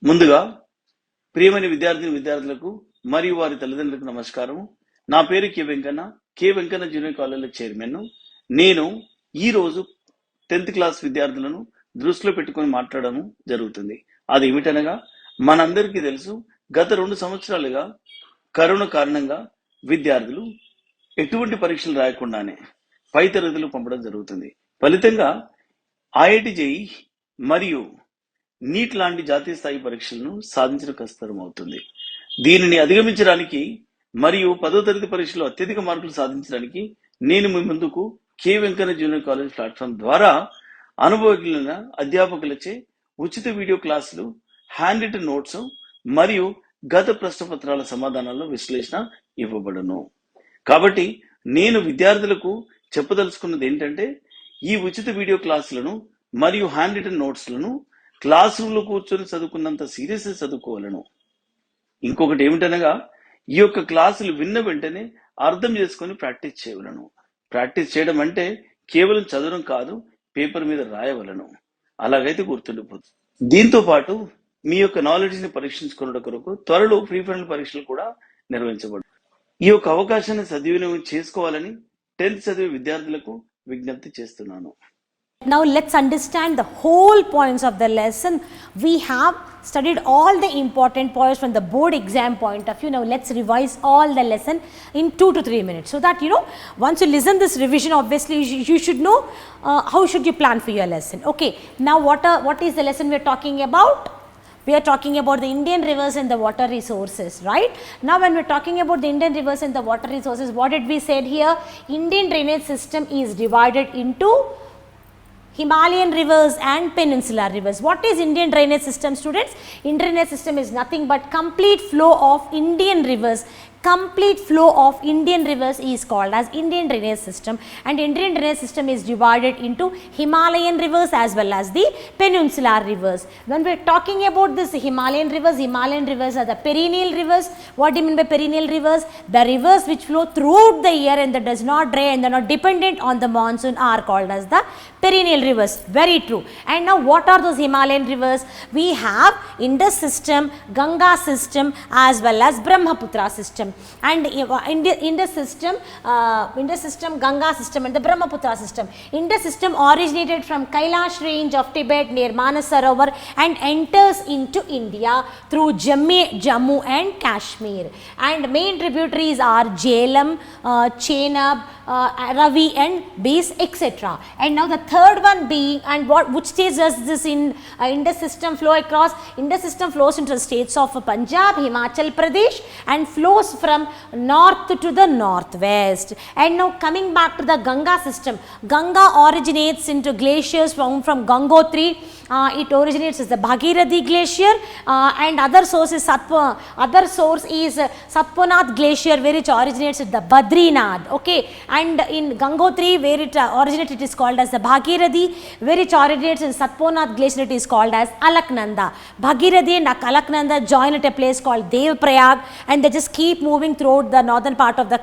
ముందుగా ప్రియమైన విద్యార్థులకు మరియు వారి తల్లిదండ్రులకు నమస్కారం. నా పేరు K Venkanna junior college chairman. నేను ఈ రోజు 10th క్లాస్ విద్యార్థులను దృష్టిలో పెట్టుకొని మాట్లాడడం జరుగుతుంది. అది ఏమిటనగా, మనందరికీ తెలుసు, గత 2 సంవత్సరాలుగా కరోనా కారణంగా విద్యార్థులు ఎటువంటి పరీక్షలు రాయకుండానే పై తరగతులు పంపడం జరుగుతుంది. ఫలితంగా ఐఐటి జేఈఈ మరియు నీట్ లాంటి జాతీయ స్థాయి పరీక్షలను సాధించడం కష్టతరం అవుతుంది. దీనిని అధిగమించడానికి మరియు 10వ తరగతి పరీక్షలో అత్యధిక మార్కులు సాధించడానికి నేను మీ ముందుకు K Venkanna junior college platform ద్వారా అనుభవజ్ఞులైన అధ్యాపకులచే ఉచిత వీడియో క్లాసులు, హ్యాండ్ రిటన్ నోట్స్ మరియు గత ప్రశ్నపత్రాల సమాధానాల విశ్లేషణ ఇవ్వబడును. కాబట్టి నేను విద్యార్థులకు చెప్పదలుచుకున్నది ఏంటంటే, ఈ ఉచిత వీడియో క్లాసులను మరియు హ్యాండ్ రిటన్ నోట్స్లను క్లాస్ రూమ్ లో కూర్చొని చదువుకున్నంత సీరియస్ చదువుకోవాలను. ఇంకొకటి ఏమిటనగా, ఈ యొక్క క్లాసులు విన్న వెంటనే అర్థం చేసుకొని ప్రాక్టీస్ చేయవలను. ప్రాక్టీస్ చేయడం అంటే కేవలం చదవడం కాదు, పేపర్ మీద రాయవలను. అలాగైతే గుర్తుండిపోతుంది. దీంతో పాటు మీ యొక్క నాలెడ్జ్ ని పరీక్షించుకున్న కొరకు త్వరలో ప్రీ ఫైనల్ పరీక్షలు కూడా నిర్వహించబడు. ఈ యొక్క అవకాశాన్ని సద్వినియోగం చేసుకోవాలని 10th చదివే విద్యార్థులకు విజ్ఞప్తి చేస్తున్నాను. Now let's understand the whole points of the lesson. We have studied all the important points from the board exam point of view. Now let's revise all the lesson in 2 to 3 minutes, so that once you listen this revision, obviously you should know how should you plan for your lesson. Okay, now what is the lesson we are talking about? We are talking about the Indian rivers and the water resources, right? Now when we are talking about the Indian rivers and the water resources, what did we said here? Indian drainage system is divided into Himalayan rivers and peninsular rivers. What is Indian drainage system, students? Indian drainage system is nothing but complete flow of Indian rivers. Complete flow of Indian rivers is called as Indian drainage system, and Indian drainage system is divided into Himalayan rivers as well as the peninsular rivers. When we are talking about this Himalayan rivers are the perennial rivers. What do you mean by perennial rivers? The rivers which flow throughout the year and that does not drain and they are not dependent on the monsoon are called as the perennial rivers. Very true. And now what are those Himalayan rivers? We have Indus system, Ganga system as well as Brahmaputra system. And Indus system, Ganga system and the Brahmaputra system. Indus system originated from Kailash range of Tibet near Manasarovar and enters into India through Jammu and Kashmir. And main tributaries are Jhelum, Chenab, Ravi and Beas, etc. And now the third one being, and which states does this in Indus system flow across? Indus system flows into the states of Punjab, Himachal Pradesh and flows from north to the northwest. And now coming back to the Ganga system, Ganga originates into glaciers from Gangotri. It originates as the Bhagirathi glacier, and other source is Satpanath glacier, where it originates at the Badrinath. Okay, and in Gangotri, where it originates, it is called as the Bhagirathi. Where it originates in Satpanath glacier, it is called as Alaknanda. Bhagirathi and Alaknanda join at a place called Devprayag, and they just keep moving throughout the northern part of the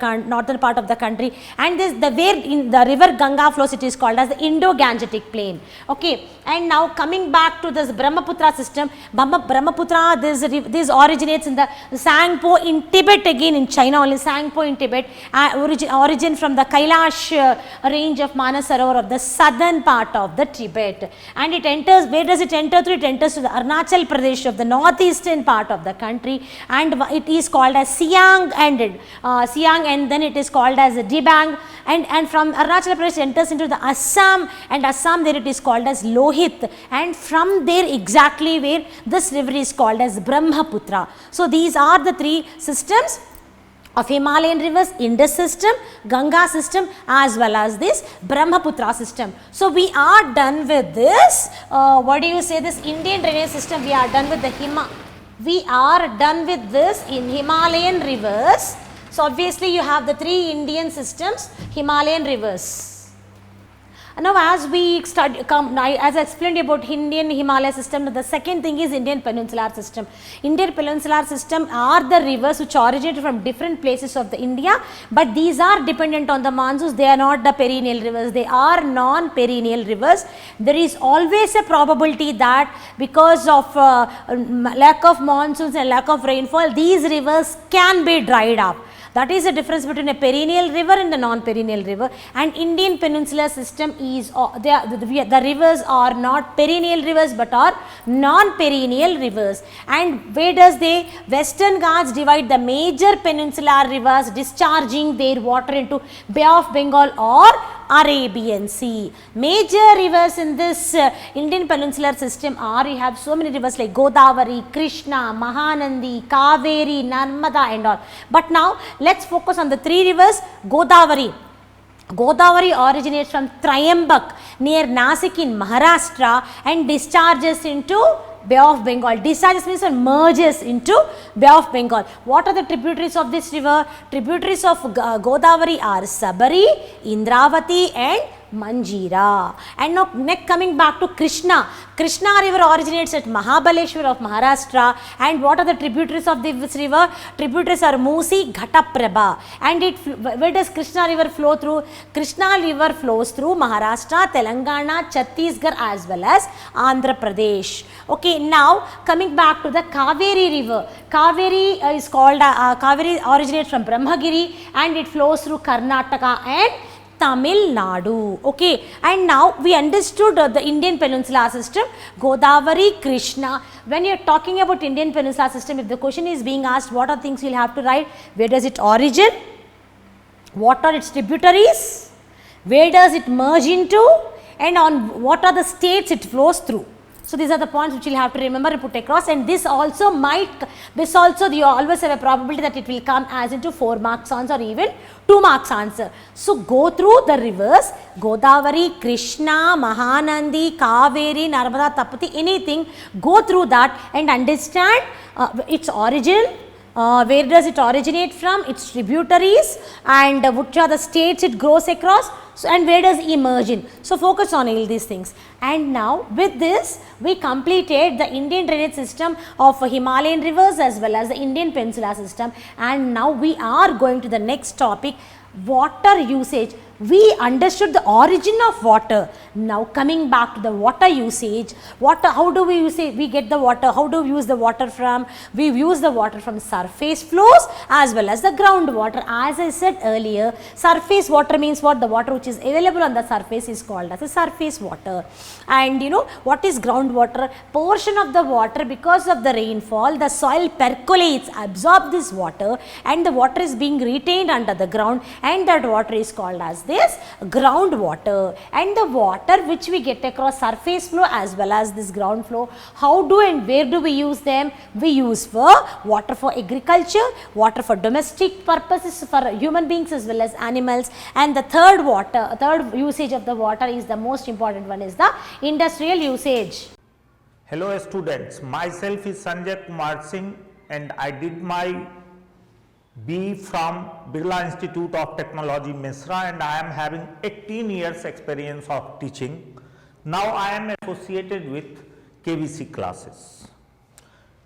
country. And where in the river Ganga flows, it is called as the Indo-Gangetic plain. Okay, and now coming back to this Brahmaputra system, Brahmaputra, this originates in the Sangpo in Tibet, again in China only, Sangpo in Tibet, origin from the Kailash range of Manasarovar of the southern part of the Tibet. And it enters, where does it enter through? It enters to the Arunachal Pradesh of the northeastern part of the country, and it is called as Siang, and then it is called as Dibang, and from Arunachal Pradesh enters into the Assam, and Assam, there it is called as Lohit, and from there exactly where this river is called as Brahmaputra. So these are the 3 systems of Himalayan rivers: Indus system, Ganga system as well as this Brahmaputra system. So we are done with this, what do you say, this Indian drainage system. We are done with the we are done with this in Himalayan rivers. So obviously you have the 3 Indian systems, Himalayan rivers. Now, as we study, as I explained about Indian Himalaya system, the second thing is Indian peninsular system. Indian peninsular system are the rivers which originated from different places of the India, but these are dependent on the monsoons. They are not the perennial rivers. They are non-perennial rivers. There is always a probability that because of lack of monsoons and lack of rainfall, these rivers can be dried up. That is the difference between a perennial river and the non-perennial river. And Indian peninsular system is, the rivers are not perennial rivers but are non-perennial rivers. And where does the Western Ghats divide the major peninsular rivers discharging their water into Bay of Bengal or Arabian Sea. Major rivers in this Indian peninsular system are, you have so many rivers like Godavari, Krishna, Mahanandi, Kaveri, Narmada and all. But now let's focus on the three rivers. Godavari. Godavari originates from Trayambak near Nasik in Maharashtra and discharges into Bay of Bengal. Discharges means merges into Bay of Bengal. What are the tributaries of this river? Tributaries of Godavari are Sabari, Indravati and Manjira. And now next coming back to Krishna. Krishna river originates at Mahabaleshwar of Maharashtra. And what are the tributaries of this river? Tributaries are Musi, Ghataprabha. And where does Krishna river flow through? Krishna river flows through Maharashtra, Telangana, Chhattisgarh as well as Andhra Pradesh. Okay, now coming back to the Kaveri river. Kaveri is called, Kaveri originates from Brahmagiri and it flows through Karnataka and Tamil Nadu. Okay, and now we understood the Indian peninsular system, Godavari, Krishna. When you are talking about Indian peninsular system, if the question is being asked, what are things you will have to write? Where does it origin? What are its tributaries? Where does it merge into? And on what are the states it flows through? So these are the points which you will have to remember and put across, and this also you always have a probability that it will come as into 4 marks answer or even 2 marks answer. So go through the rivers, Godavari, Krishna, Mahanandi, Kaveri, Narmada, Tapati, anything, go through that and understand its origin, where does it originate from, its tributaries, and which are the states it grows across, so, and where does it emerge in. So focus on all these things. And now with this we completed the Indian drainage system of Himalayan rivers as well as the Indian peninsular system, and now we are going to the next topic, water usage. We understood the origin of water. Now coming back to the water usage, how do we use it? We get the water, how do we use the water from? We use the water from surface flows as well as the groundwater. As I said earlier, surface water means what? The water which is available on the surface is called as a surface water. And you know what is groundwater? Portion of the water, because of the rainfall, the soil percolates, absorbs this water, and the water is being retained under the ground, and that water is called as this groundwater. And the water which we get across surface flow as well as this ground flow, how do and where do we use them? We use for water for agriculture, water for domestic purposes for human beings as well as animals, and the third usage of the water is the most important one, is the industrial usage. Hello students, myself is Sanjay Kumar Singh and I did my B from Birla Institute of Technology, Misra, and I am having 18 years experience of teaching. Now I am associated with KVC classes.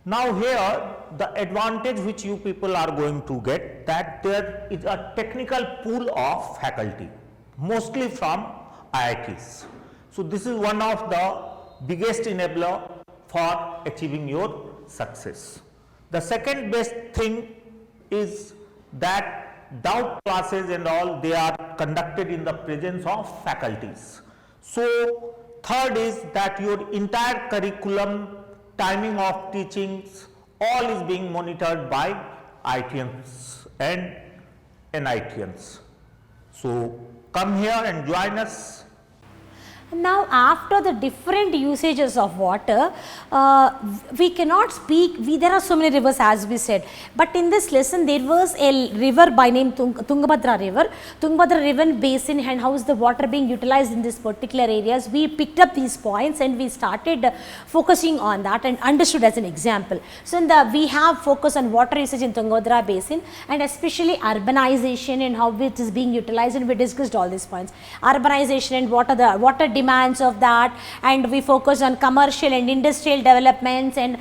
Now here the advantage which you people are going to get, that there is a technical pool of faculty, mostly from IITs. So this is one of the biggest enabler for achieving your success. The second best thing is that doubt classes and all, they are conducted in the presence of faculties. So third is that your entire curriculum, timing of teachings, all is being monitored by IITians and NITians. So come here and join us. Now, after the different usages of water, we cannot speak, there are so many rivers as we said, but in this lesson there was a river by name Tungabhadra river. Tungabhadra river basin and how is the water being utilized in this particular areas. We picked up these points and we started focusing on that and understood as an example. So, we have focus on water usage in Tungabhadra basin and especially urbanization and how it is being utilized, and we discussed all these points. Urbanization and what are the water demands of that, and we focus on commercial and industrial developments, and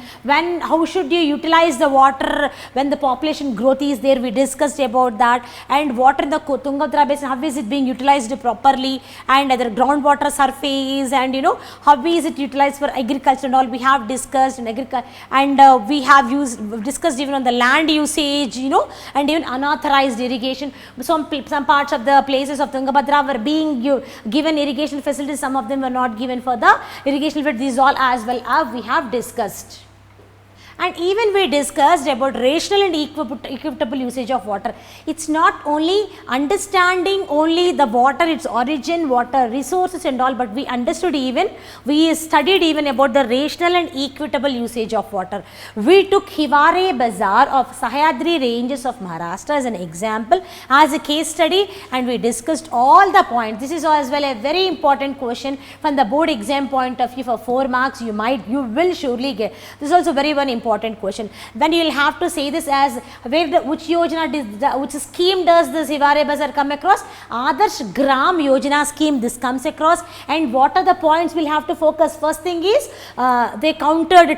how should you utilize the water when the population growth is there. We discussed about that, and water in the Tungabhadra basin, how is it being utilized properly, and other groundwater surface, and how is it utilized for agriculture and all we have discussed, and we have discussed even on the land usage, and even unauthorized irrigation. Some parts of the places of Tungabhadra were being given irrigation facilities, some of them were not given for the irrigation, but these all as well as we have discussed. And even we discussed about rational and equitable usage of water. It's not only understanding only the water, its origin, water resources and all, but we studied even about the rational and equitable usage of water. We took Hiware Bazar of Sahyadri ranges of Maharashtra as an example, as a case study, and we discussed all the points. This is as well a very important question from the board exam point of view. For 4 marks you will surely get. This is also very important question. Then you will have to say this as which scheme does this Hiware Bazar come across? Adarsh Gram Yojana scheme this comes across. And what are the points we'll have to focus? First thing is they countered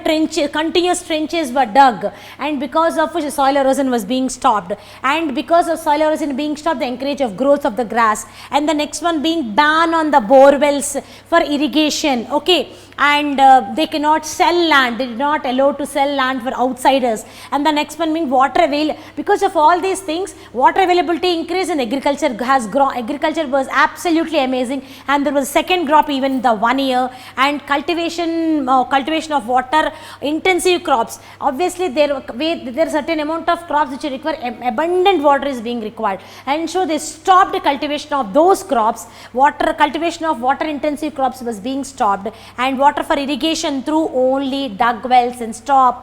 continuous trenches were dug, and because of which soil erosion was being stopped, and because of soil erosion being stopped, the encourage of growth of the grass, and the next one being ban on the bore wells for irrigation. Okay, and they cannot sell land, they did not allow to sell land for outsiders. And the next one being water availability. Because of all these things, water availability increase and agriculture has grown. Agriculture was absolutely amazing, and there was second crop even in the 1 year, and cultivation of water intensive crops. Obviously there are certain amount of crops which require abundant water is being required, and so they stopped the cultivation of those crops. Cultivation of water intensive crops was being stopped, and water for irrigation through only dug wells and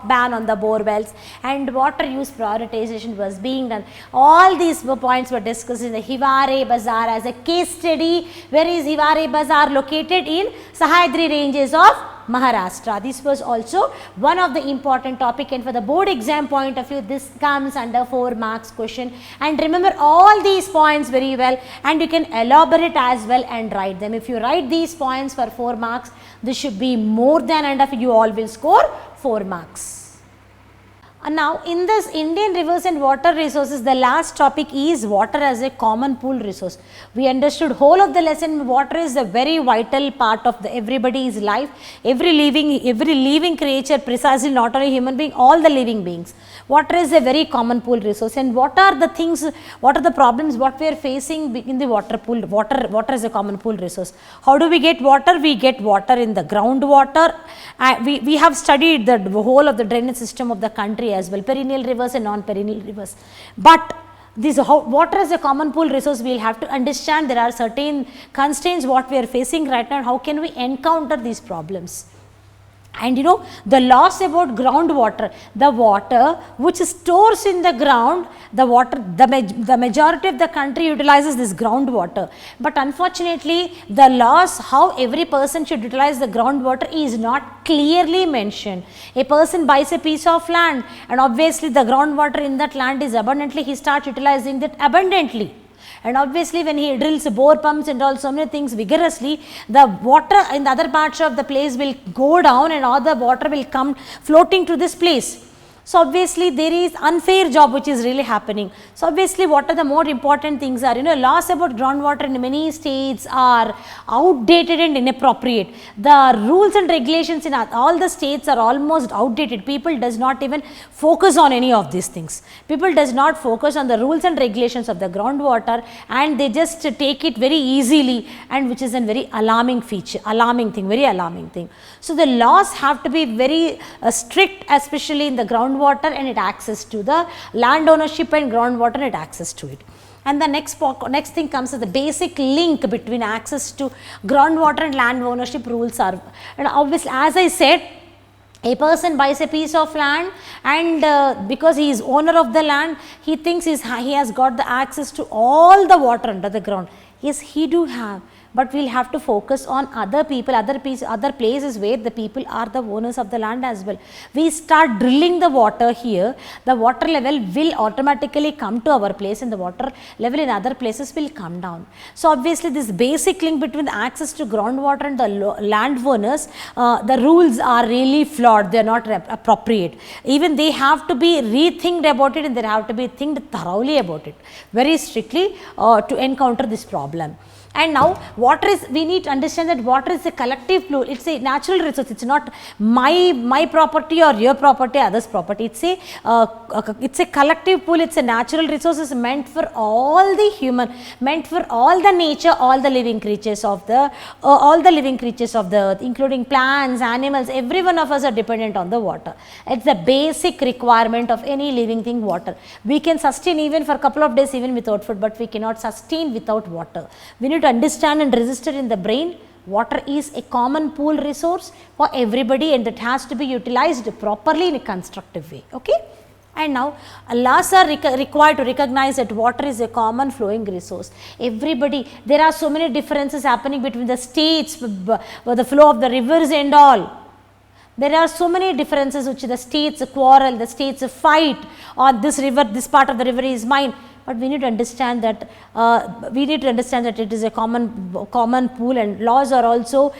ban on the bore wells, and water use prioritization was being done. All these points were discussed in the Hiware Bazar as a case study. Where is Hiware Bazar located? In Sahyadri ranges of Maharashtra. This was also one of the important topic, and for the board exam point of view, this comes under 4 marks question. And remember all these points very well, and you can elaborate as well and write them. If you write these points for 4 marks, this should be more than enough. You all will score 4 marks. And now in this Indian rivers and water resources, the last topic is water as a common pool resource. We understood whole of the lesson, water is a very vital part of everybody's life, every living creature, precisely not only human being, all the living beings. Water is a very common pool resource, and what are the things, what are the problems what we are facing in the water pool? Water is a common pool resource. How do we get water? We get water in the groundwater. We have studied the whole of the drainage system of the country as well, perennial rivers and non-perennial rivers. But water as a common pool resource, we will have to understand there are certain constraints what we are facing right now, and how can we encounter these problems. And the loss about groundwater, the water which stores in the ground, the majority of the country utilizes this groundwater, but unfortunately the loss, how every person should utilize the groundwater is not clearly mentioned. A person buys a piece of land, and obviously the groundwater in that land is abundantly, he starts utilizing that abundantly. And obviously when he drills bore pumps and all so many things vigorously, the water in the other parts of the place will go down, and all the water will come floating to this place. So obviously there is unfair job which is really happening. So obviously what are the more important things are, laws about groundwater in many states are outdated and inappropriate. The rules and regulations in all the states are almost outdated. People does not even focus on any of these things. People does not focus on the rules and regulations of the groundwater, and they just take it very easily, and which is a very alarming very alarming thing. So the laws have to be very strict, especially in the groundwater and its access to the land ownership and groundwater and its access to it. And the next thing comes is the basic link between access to groundwater and land ownership rules are, and obviously as I said, a person buys a piece of land and because he is owner of the land, he thinks he has got the access to all the water under the ground. Yes, he do have, but we will have to focus on other people, other places where the people are the owners of the land as well. We start drilling the water here, the water level will automatically come to our place and the water level in other places will come down. So obviously this basic link between the access to groundwater and the land owners, the rules are really flawed, they are not appropriate. Even they have to be rethinked about it and they have to be thinked thoroughly about it, very strictly to encounter this problem. And now water is, we need to understand that water is a collective fluid, it is a natural resource, it is not my property or your property, others property, it is a collective pool, it is a natural resource, is meant for all the human, meant for all the nature, all the living creatures of the earth, including plants, animals, every one of us are dependent on the water. It is the basic requirement of any living thing, water. We can sustain even for a couple of days even without food, but we cannot sustain without water. We need to understand and register in the brain, water is a common pool resource for everybody and it has to be utilized properly in a constructive way. Okay? And now laws are required to recognize that water is a common flowing resource. Everybody, there are so many differences happening between the states, the flow of the rivers and all. There are so many differences which the states quarrel, the states fight on this river, this part of the river is mine. But we need to understand that it is a common pool, and laws are also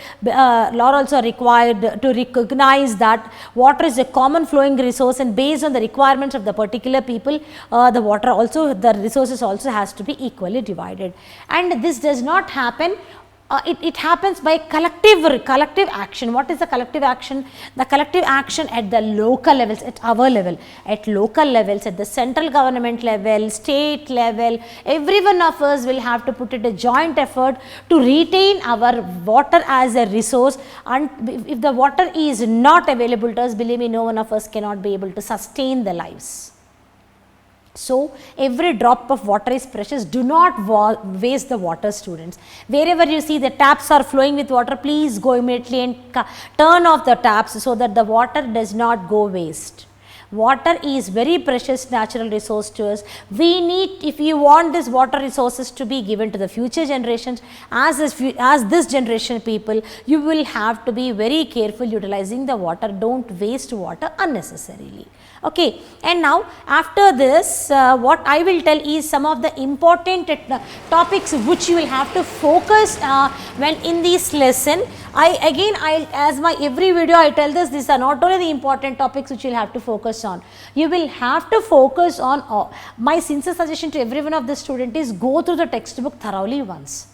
required to recognize that water is a common flowing resource, and based on the requirements of the particular people, the resources also has to be equally divided. And this does not happen. It happens by collective action. What is the collective action? The collective action at the local levels, at our level, at local levels, at the central government level, state level, every one of us will have to put it a joint effort to retain our water as a resource. And if the water is not available to us, believe me, no one of us cannot be able to sustain the lives. So, every drop of water is precious. Do not waste the water, students. Wherever you see the taps are flowing with water, please go immediately and turn off the taps so that the water does not go waste. Water is very precious natural resource to us. We need, if you want this water resources to be given to the future generations, as this generation people, you will have to be very careful utilizing the water. Don't waste water unnecessarily. Okay, and now after this, what I will tell is some of the important topics which you will have to focus when in this lesson. As my every video I tell this, these are not only the important topics which you will have to focus on. You will have to focus on, my sincere suggestion to every one of the student is go through the textbook thoroughly once.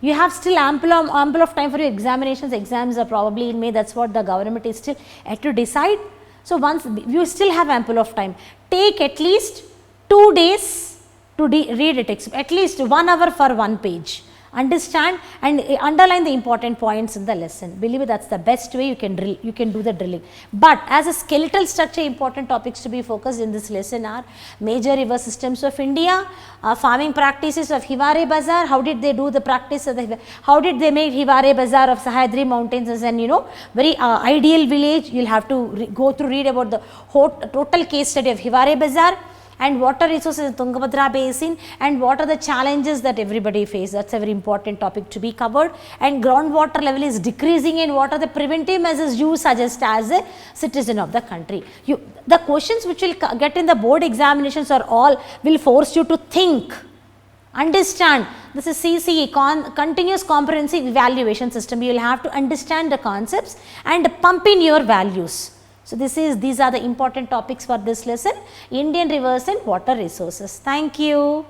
You have still ample of time for your examinations. Exams are probably in May, that is what the government is still yet to decide. So, once you still have ample of time, take at least 2 days to read a text, at least 1 hour for one page. Understand and underline the important points in the lesson. Believe me, that is the best way you can do the drilling. But as a skeletal structure, important topics to be focused in this lesson are major river systems of India, farming practices of Hiware Bazar, how did they do the practice of how did they make Hiware Bazar of Sahyadri mountains as an very ideal village. You will have to go through, read about the total case study of Hiware Bazar. And water resources in Tungabhadra basin, and what are the challenges that everybody faces. That is a very important topic to be covered. And groundwater level is decreasing, and what are the preventive measures you suggest as a citizen of the country. The questions which will get in the board examinations are all will force you to think. Understand, this is CCE, continuous comprehensive evaluation system. You will have to understand the concepts and pump in your values. So, these are the important topics for this lesson, Indian rivers and water resources. Thank you.